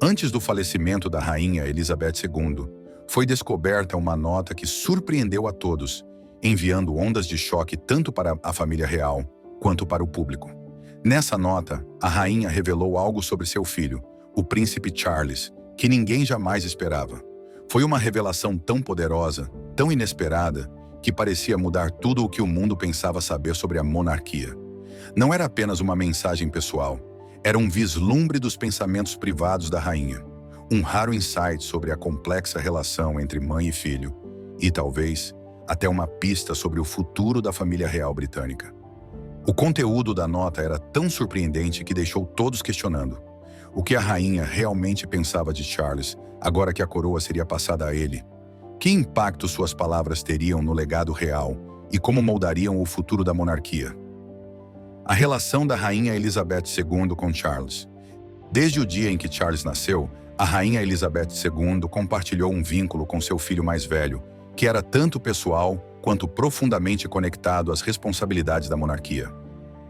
Antes do falecimento da rainha Elizabeth II, foi descoberta uma nota que surpreendeu a todos, enviando ondas de choque tanto para a família real quanto para o público. Nessa nota, a rainha revelou algo sobre seu filho, o príncipe Charles, que ninguém jamais esperava. Foi uma revelação tão poderosa, tão inesperada, que parecia mudar tudo o que o mundo pensava saber sobre a monarquia. Não era apenas uma mensagem pessoal, era um vislumbre dos pensamentos privados da rainha, um raro insight sobre a complexa relação entre mãe e filho, e talvez até uma pista sobre o futuro da família real britânica. O conteúdo da nota era tão surpreendente que deixou todos questionando. O que a rainha realmente pensava de Charles, agora que a coroa seria passada a ele? Que impacto suas palavras teriam no legado real e como moldariam o futuro da monarquia? A relação da rainha Elizabeth II com Charles. Desde o dia em que Charles nasceu, a rainha Elizabeth II compartilhou um vínculo com seu filho mais velho, que era tanto pessoal quanto profundamente conectado às responsabilidades da monarquia.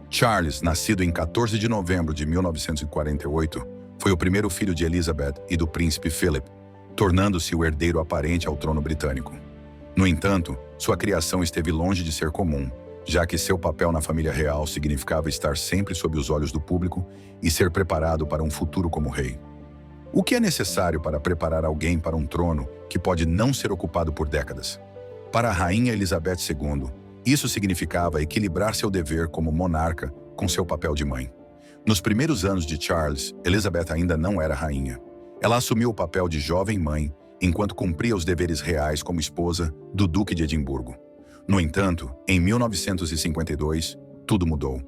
Charles, nascido em 14 de novembro de 1948, foi o primeiro filho de Elizabeth e do príncipe Philip, tornando-se o herdeiro aparente ao trono britânico. No entanto, sua criação esteve longe de ser comum, já que seu papel na família real significava estar sempre sob os olhos do público e ser preparado para um futuro como rei. O que é necessário para preparar alguém para um trono que pode não ser ocupado por décadas? Para a rainha Elizabeth II, isso significava equilibrar seu dever como monarca com seu papel de mãe. Nos primeiros anos de Charles, Elizabeth ainda não era rainha. Ela assumiu o papel de jovem mãe enquanto cumpria os deveres reais como esposa do Duque de Edimburgo. No entanto, em 1952, tudo mudou.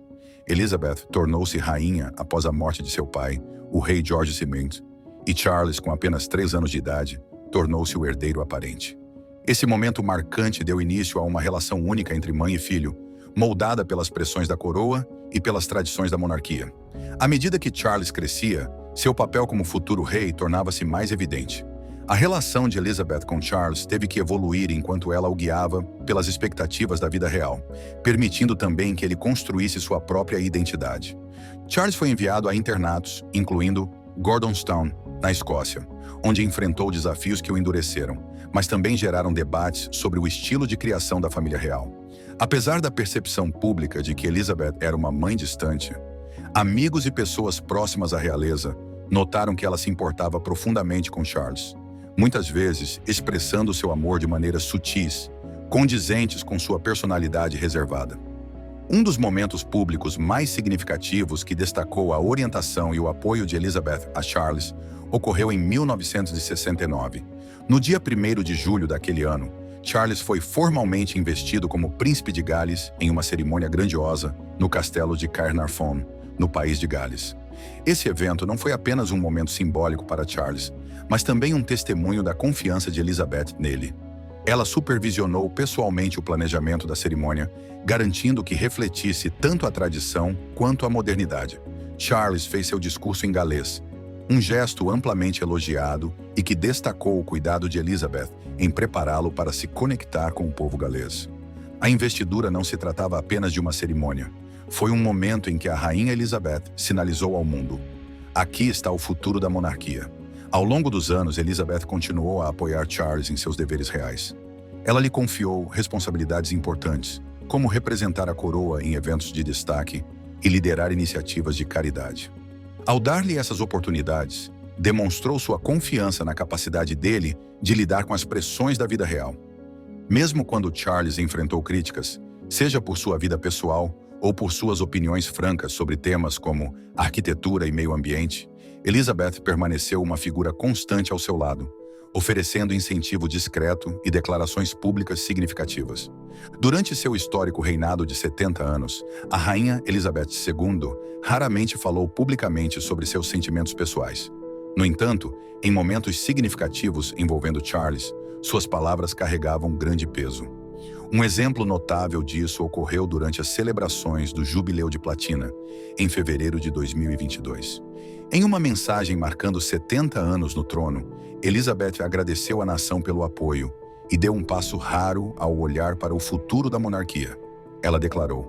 Elizabeth tornou-se rainha após a morte de seu pai, o rei George VI, e Charles, com apenas 3 anos de idade, tornou-se o herdeiro aparente. Esse momento marcante deu início a uma relação única entre mãe e filho, moldada pelas pressões da coroa e pelas tradições da monarquia. À medida que Charles crescia, seu papel como futuro rei tornava-se mais evidente. A relação de Elizabeth com Charles teve que evoluir enquanto ela o guiava pelas expectativas da vida real, permitindo também que ele construísse sua própria identidade. Charles foi enviado a internatos, incluindo Gordonstoun, na Escócia, onde enfrentou desafios que o endureceram, mas também geraram debates sobre o estilo de criação da família real. Apesar da percepção pública de que Elizabeth era uma mãe distante, amigos e pessoas próximas à realeza notaram que ela se importava profundamente com Charles, muitas vezes expressando seu amor de maneiras sutis, condizentes com sua personalidade reservada. Um dos momentos públicos mais significativos que destacou a orientação e o apoio de Elizabeth a Charles ocorreu em 1969. No dia 1º de julho daquele ano, Charles foi formalmente investido como príncipe de Gales em uma cerimônia grandiosa no castelo de Caernarfon, no país de Gales. Esse evento não foi apenas um momento simbólico para Charles, mas também um testemunho da confiança de Elizabeth nele. Ela supervisionou pessoalmente o planejamento da cerimônia, garantindo que refletisse tanto a tradição quanto a modernidade. Charles fez seu discurso em galês, um gesto amplamente elogiado e que destacou o cuidado de Elizabeth em prepará-lo para se conectar com o povo galês. A investidura não se tratava apenas de uma cerimônia. Foi um momento em que a rainha Elizabeth sinalizou ao mundo: aqui está o futuro da monarquia. Ao longo dos anos, Elizabeth continuou a apoiar Charles em seus deveres reais. Ela lhe confiou responsabilidades importantes, como representar a coroa em eventos de destaque e liderar iniciativas de caridade. Ao dar-lhe essas oportunidades, demonstrou sua confiança na capacidade dele de lidar com as pressões da vida real. Mesmo quando Charles enfrentou críticas, seja por sua vida pessoal ou por suas opiniões francas sobre temas como arquitetura e meio ambiente, Elizabeth permaneceu uma figura constante ao seu lado, oferecendo incentivo discreto e declarações públicas significativas. Durante seu histórico reinado de 70 anos, a rainha Elizabeth II raramente falou publicamente sobre seus sentimentos pessoais. No entanto, em momentos significativos envolvendo Charles, suas palavras carregavam grande peso. Um exemplo notável disso ocorreu durante as celebrações do Jubileu de Platina, em fevereiro de 2022. Em uma mensagem marcando 70 anos no trono, Elizabeth agradeceu à nação pelo apoio e deu um passo raro ao olhar para o futuro da monarquia. Ela declarou: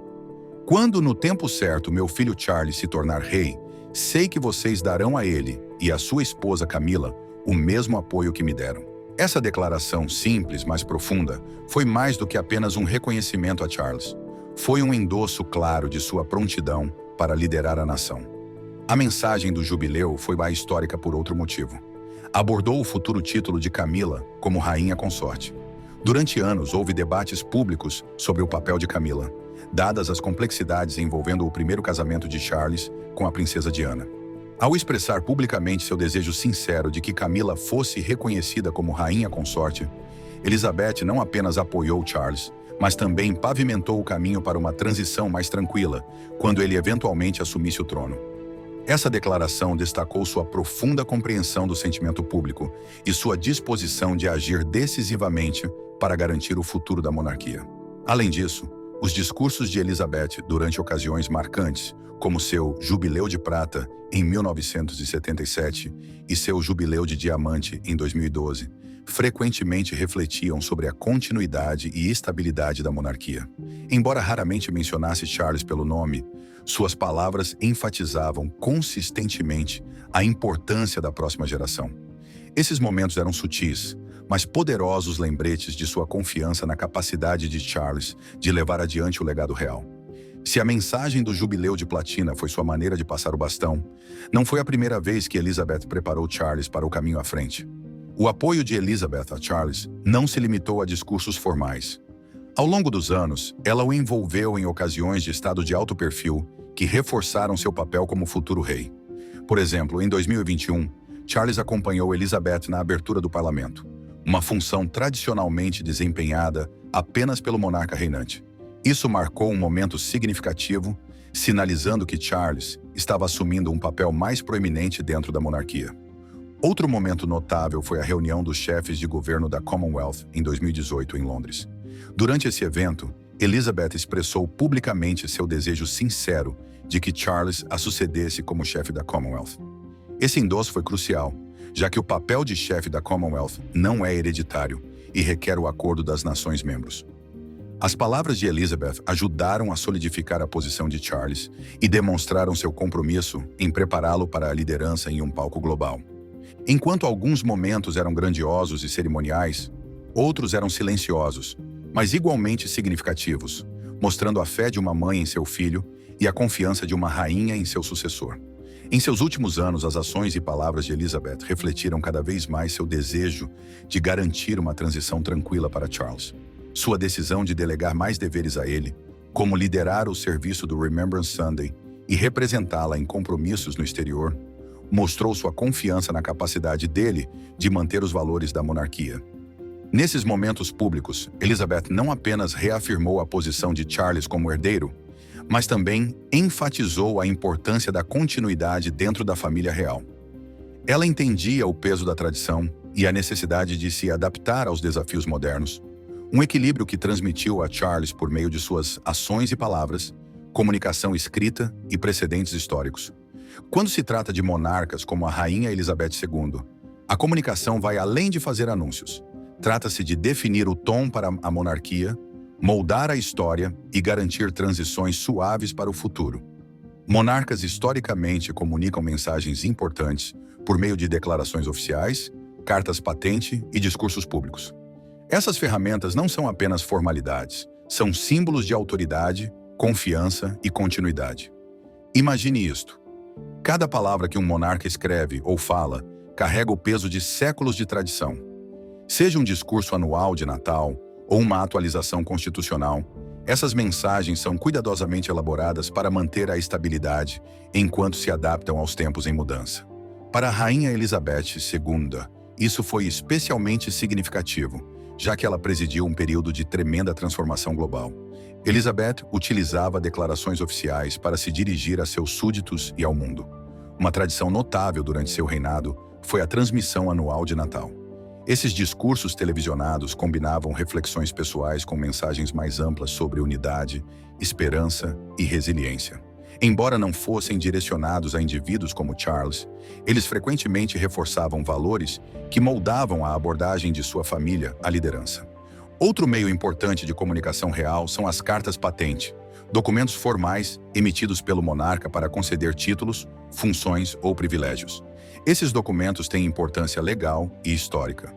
"Quando no tempo certo meu filho Charles se tornar rei, Sei que vocês darão a ele e à sua esposa Camila o mesmo apoio que me deram. Essa declaração simples, mas profunda, foi mais do que apenas um reconhecimento a Charles. Foi um endosso claro de sua prontidão para liderar a nação. A mensagem do jubileu foi mais histórica por outro motivo. Abordou o futuro título de Camila como rainha consorte. Durante anos, houve debates públicos sobre o papel de Camila, dadas as complexidades envolvendo o primeiro casamento de Charles com a princesa Diana. Ao expressar publicamente seu desejo sincero de que Camila fosse reconhecida como rainha consorte, Elizabeth não apenas apoiou Charles, mas também pavimentou o caminho para uma transição mais tranquila, quando ele eventualmente assumisse o trono. Essa declaração destacou sua profunda compreensão do sentimento público e sua disposição de agir decisivamente para garantir o futuro da monarquia. Além disso, os discursos de Elizabeth durante ocasiões marcantes, como seu Jubileu de Prata em 1977 e seu Jubileu de Diamante em 2012, frequentemente refletiam sobre a continuidade e estabilidade da monarquia. Embora raramente mencionasse Charles pelo nome, suas palavras enfatizavam consistentemente a importância da próxima geração. Esses momentos eram sutis, mas poderosos lembretes de sua confiança na capacidade de Charles de levar adiante o legado real. Se a mensagem do Jubileu de Platina foi sua maneira de passar o bastão, não foi a primeira vez que Elizabeth preparou Charles para o caminho à frente. O apoio de Elizabeth a Charles não se limitou a discursos formais. Ao longo dos anos, ela o envolveu em ocasiões de estado de alto perfil que reforçaram seu papel como futuro rei. Por exemplo, em 2021, Charles acompanhou Elizabeth na abertura do parlamento, uma função tradicionalmente desempenhada apenas pelo monarca reinante. Isso marcou um momento significativo, sinalizando que Charles estava assumindo um papel mais proeminente dentro da monarquia. Outro momento notável foi a reunião dos chefes de governo da Commonwealth em 2018 em Londres. Durante esse evento, Elizabeth expressou publicamente seu desejo sincero de que Charles a sucedesse como chefe da Commonwealth. Esse endosso foi crucial, já que o papel de chefe da Commonwealth não é hereditário e requer o acordo das nações-membros. As palavras de Elizabeth ajudaram a solidificar a posição de Charles e demonstraram seu compromisso em prepará-lo para a liderança em um palco global. Enquanto alguns momentos eram grandiosos e cerimoniais, outros eram silenciosos, mas igualmente significativos, mostrando a fé de uma mãe em seu filho e a confiança de uma rainha em seu sucessor. Em seus últimos anos, as ações e palavras de Elizabeth refletiram cada vez mais seu desejo de garantir uma transição tranquila para Charles. Sua decisão de delegar mais deveres a ele, como liderar o serviço do Remembrance Sunday e representá-la em compromissos no exterior, mostrou sua confiança na capacidade dele de manter os valores da monarquia. Nesses momentos públicos, Elizabeth não apenas reafirmou a posição de Charles como herdeiro, mas também enfatizou a importância da continuidade dentro da família real. Ela entendia o peso da tradição e a necessidade de se adaptar aos desafios modernos, um equilíbrio que transmitiu a Charles por meio de suas ações e palavras, comunicação escrita e precedentes históricos. Quando se trata de monarcas como a Rainha Elizabeth II, a comunicação vai além de fazer anúncios. Trata-se de definir o tom para a monarquia, moldar a história e garantir transições suaves para o futuro. Monarcas historicamente comunicam mensagens importantes por meio de declarações oficiais, cartas patente e discursos públicos. Essas ferramentas não são apenas formalidades, são símbolos de autoridade, confiança e continuidade. Imagine isto. Cada palavra que um monarca escreve ou fala carrega o peso de séculos de tradição. Seja um discurso anual de Natal ou uma atualização constitucional, essas mensagens são cuidadosamente elaboradas para manter a estabilidade enquanto se adaptam aos tempos em mudança. Para a Rainha Elizabeth II, isso foi especialmente significativo, já que ela presidiu um período de tremenda transformação global. Elizabeth utilizava declarações oficiais para se dirigir a seus súditos e ao mundo. Uma tradição notável durante seu reinado foi a transmissão anual de Natal. Esses discursos televisionados combinavam reflexões pessoais com mensagens mais amplas sobre unidade, esperança e resiliência. Embora não fossem direcionados a indivíduos como Charles, eles frequentemente reforçavam valores que moldavam a abordagem de sua família à liderança. Outro meio importante de comunicação real são as cartas patente, documentos formais emitidos pelo monarca para conceder títulos, funções ou privilégios. Esses documentos têm importância legal e histórica.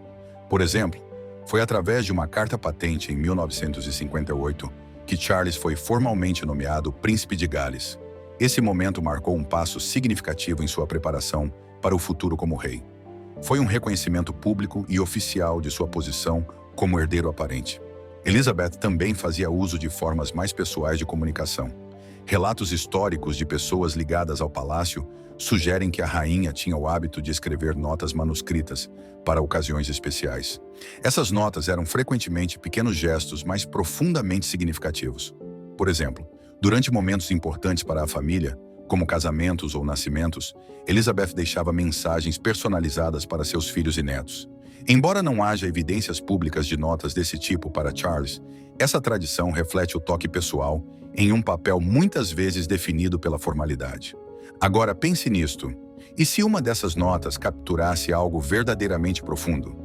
Por exemplo, foi através de uma carta patente em 1958 que Charles foi formalmente nomeado Príncipe de Gales. Esse momento marcou um passo significativo em sua preparação para o futuro como rei. Foi um reconhecimento público e oficial de sua posição como herdeiro aparente. Elizabeth também fazia uso de formas mais pessoais de comunicação. Relatos históricos de pessoas ligadas ao palácio sugerem que a rainha tinha o hábito de escrever notas manuscritas para ocasiões especiais. Essas notas eram frequentemente pequenos gestos, mas profundamente significativos. Por exemplo, durante momentos importantes para a família, como casamentos ou nascimentos, Elizabeth deixava mensagens personalizadas para seus filhos e netos. Embora não haja evidências públicas de notas desse tipo para Charles, essa tradição reflete o toque pessoal em um papel muitas vezes definido pela formalidade. Agora pense nisto. E se uma dessas notas capturasse algo verdadeiramente profundo?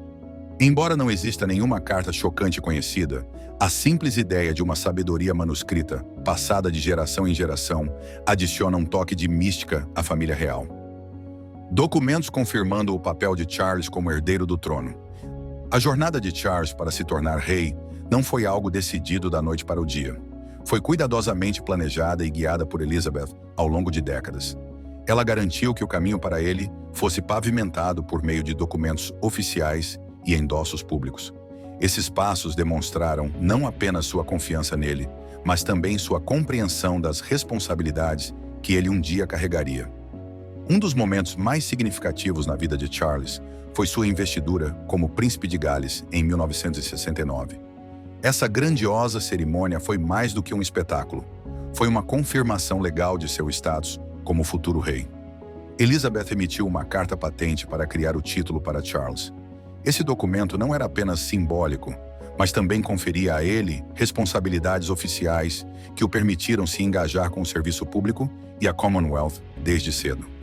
Embora não exista nenhuma carta chocante conhecida, a simples ideia de uma sabedoria manuscrita, passada de geração em geração, adiciona um toque de mística à família real. Documentos confirmando o papel de Charles como herdeiro do trono. A jornada de Charles para se tornar rei não foi algo decidido da noite para o dia. Foi cuidadosamente planejada e guiada por Elizabeth ao longo de décadas. Ela garantiu que o caminho para ele fosse pavimentado por meio de documentos oficiais e endossos públicos. Esses passos demonstraram não apenas sua confiança nele, mas também sua compreensão das responsabilidades que ele um dia carregaria. Um dos momentos mais significativos na vida de Charles foi sua investidura como Príncipe de Gales em 1969. Essa grandiosa cerimônia foi mais do que um espetáculo. Foi uma confirmação legal de seu status como futuro rei. Elizabeth emitiu uma carta patente para criar o título para Charles. Esse documento não era apenas simbólico, mas também conferia a ele responsabilidades oficiais que o permitiram se engajar com o serviço público e a Commonwealth desde cedo.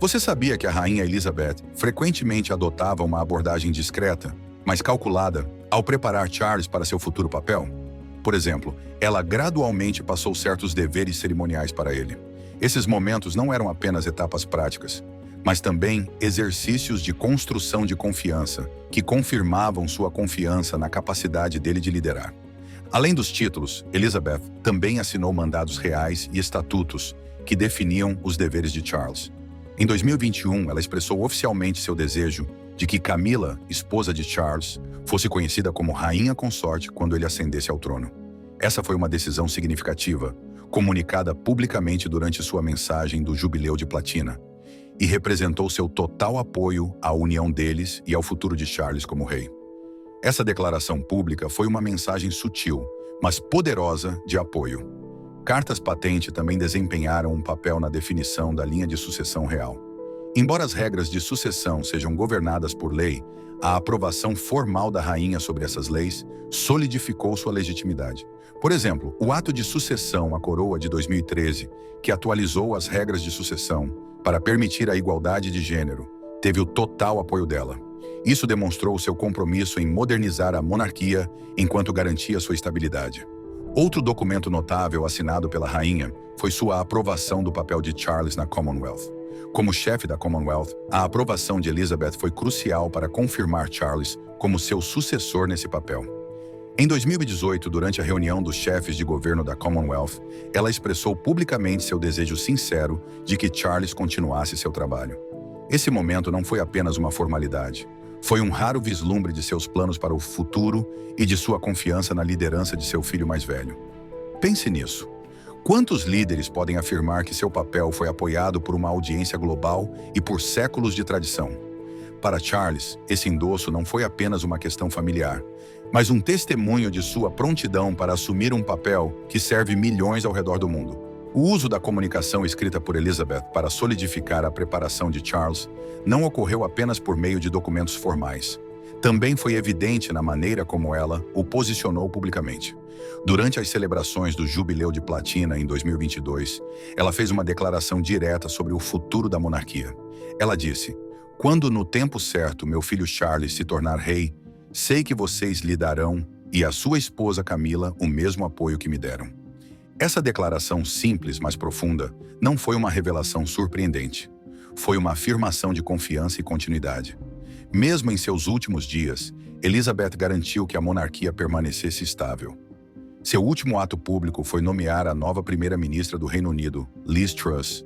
Você sabia que a rainha Elizabeth frequentemente adotava uma abordagem discreta, mas calculada, ao preparar Charles para seu futuro papel? Por exemplo, ela gradualmente passou certos deveres cerimoniais para ele. Esses momentos não eram apenas etapas práticas, mas também exercícios de construção de confiança que confirmavam sua confiança na capacidade dele de liderar. Além dos títulos, Elizabeth também assinou mandados reais e estatutos que definiam os deveres de Charles. Em 2021, ela expressou oficialmente seu desejo de que Camila, esposa de Charles, fosse conhecida como rainha consorte quando ele ascendesse ao trono. Essa foi uma decisão significativa, comunicada publicamente durante sua mensagem do Jubileu de Platina, e representou seu total apoio à união deles e ao futuro de Charles como rei. Essa declaração pública foi uma mensagem sutil, mas poderosa de apoio. Cartas patente também desempenharam um papel na definição da linha de sucessão real. Embora as regras de sucessão sejam governadas por lei, a aprovação formal da rainha sobre essas leis solidificou sua legitimidade. Por exemplo, o Ato de Sucessão à Coroa de 2013, que atualizou as regras de sucessão para permitir a igualdade de gênero, teve o total apoio dela. Isso demonstrou seu compromisso em modernizar a monarquia enquanto garantia sua estabilidade. Outro documento notável assinado pela rainha foi sua aprovação do papel de Charles na Commonwealth. Como chefe da Commonwealth, a aprovação de Elizabeth foi crucial para confirmar Charles como seu sucessor nesse papel. Em 2018, durante a reunião dos chefes de governo da Commonwealth, ela expressou publicamente seu desejo sincero de que Charles continuasse seu trabalho. Esse momento não foi apenas uma formalidade. Foi um raro vislumbre de seus planos para o futuro e de sua confiança na liderança de seu filho mais velho. Pense nisso. Quantos líderes podem afirmar que seu papel foi apoiado por uma audiência global e por séculos de tradição? Para Charles, esse endosso não foi apenas uma questão familiar, mas um testemunho de sua prontidão para assumir um papel que serve milhões ao redor do mundo. O uso da comunicação escrita por Elizabeth para solidificar a preparação de Charles não ocorreu apenas por meio de documentos formais. Também foi evidente na maneira como ela o posicionou publicamente. Durante as celebrações do Jubileu de Platina em 2022, ela fez uma declaração direta sobre o futuro da monarquia. Ela disse: "Quando no tempo certo meu filho Charles se tornar rei, sei que vocês lhe darão, e a sua esposa Camila, o mesmo apoio que me deram." Essa declaração simples, mas profunda, não foi uma revelação surpreendente. Foi uma afirmação de confiança e continuidade. Mesmo em seus últimos dias, Elizabeth garantiu que a monarquia permanecesse estável. Seu último ato público foi nomear a nova primeira-ministra do Reino Unido, Liz Truss,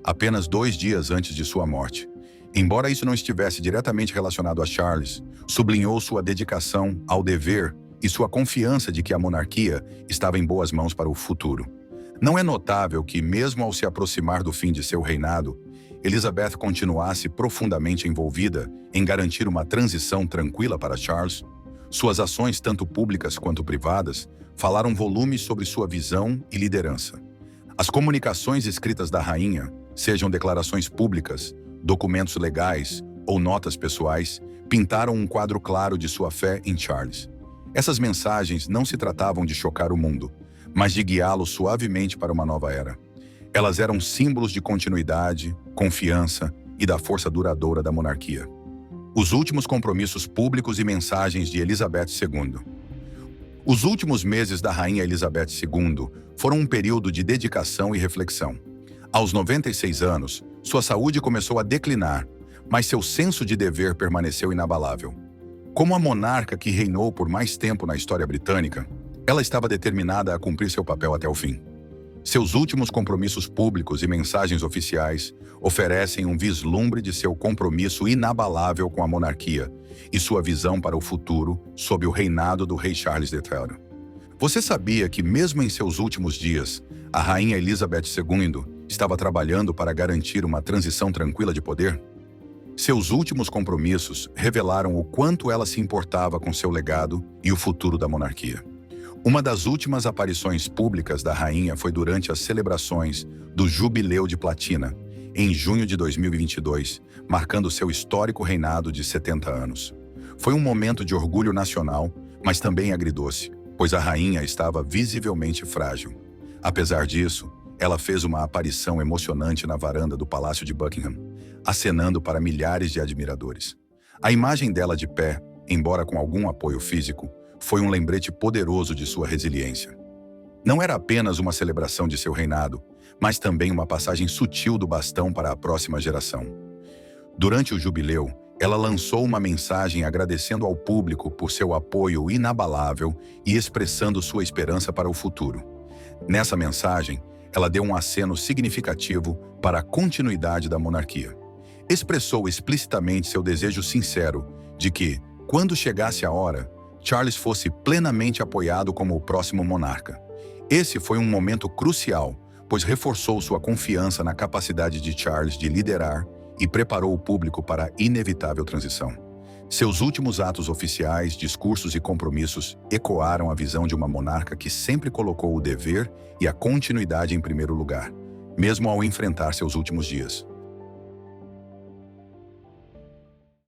apenas 2 dias antes de sua morte. Embora isso não estivesse diretamente relacionado a Charles, sublinhou sua dedicação ao dever e sua confiança de que a monarquia estava em boas mãos para o futuro. Não é notável que, mesmo ao se aproximar do fim de seu reinado, Elizabeth continuasse profundamente envolvida em garantir uma transição tranquila para Charles? Suas ações, tanto públicas quanto privadas, falaram volumes sobre sua visão e liderança. As comunicações escritas da rainha, sejam declarações públicas, documentos legais ou notas pessoais, pintaram um quadro claro de sua fé em Charles. Essas mensagens não se tratavam de chocar o mundo, mas de guiá-lo suavemente para uma nova era. Elas eram símbolos de continuidade, confiança e da força duradoura da monarquia. Os últimos compromissos públicos e mensagens de Elizabeth II. Os últimos meses da rainha Elizabeth II foram um período de dedicação e reflexão. Aos 96 anos, sua saúde começou a declinar, mas seu senso de dever permaneceu inabalável. Como a monarca que reinou por mais tempo na história britânica, ela estava determinada a cumprir seu papel até o fim. Seus últimos compromissos públicos e mensagens oficiais oferecem um vislumbre de seu compromisso inabalável com a monarquia e sua visão para o futuro sob o reinado do rei Charles III. Você sabia que, mesmo em seus últimos dias, a rainha Elizabeth II estava trabalhando para garantir uma transição tranquila de poder? Seus últimos compromissos revelaram o quanto ela se importava com seu legado e o futuro da monarquia. Uma das últimas aparições públicas da rainha foi durante as celebrações do Jubileu de Platina, em junho de 2022, marcando seu histórico reinado de 70 anos. Foi um momento de orgulho nacional, mas também agridoce, pois a rainha estava visivelmente frágil. Apesar disso, ela fez uma aparição emocionante na varanda do Palácio de Buckingham, acenando para milhares de admiradores. A imagem dela de pé, embora com algum apoio físico, foi um lembrete poderoso de sua resiliência. Não era apenas uma celebração de seu reinado, mas também uma passagem sutil do bastão para a próxima geração. Durante o jubileu, ela lançou uma mensagem agradecendo ao público por seu apoio inabalável e expressando sua esperança para o futuro. Nessa mensagem, ela deu um aceno significativo para a continuidade da monarquia. Expressou explicitamente seu desejo sincero de que, quando chegasse a hora, Charles fosse plenamente apoiado como o próximo monarca. Esse foi um momento crucial, pois reforçou sua confiança na capacidade de Charles de liderar e preparou o público para a inevitável transição. Seus últimos atos oficiais, discursos e compromissos ecoaram a visão de uma monarca que sempre colocou o dever e a continuidade em primeiro lugar, mesmo ao enfrentar seus últimos dias.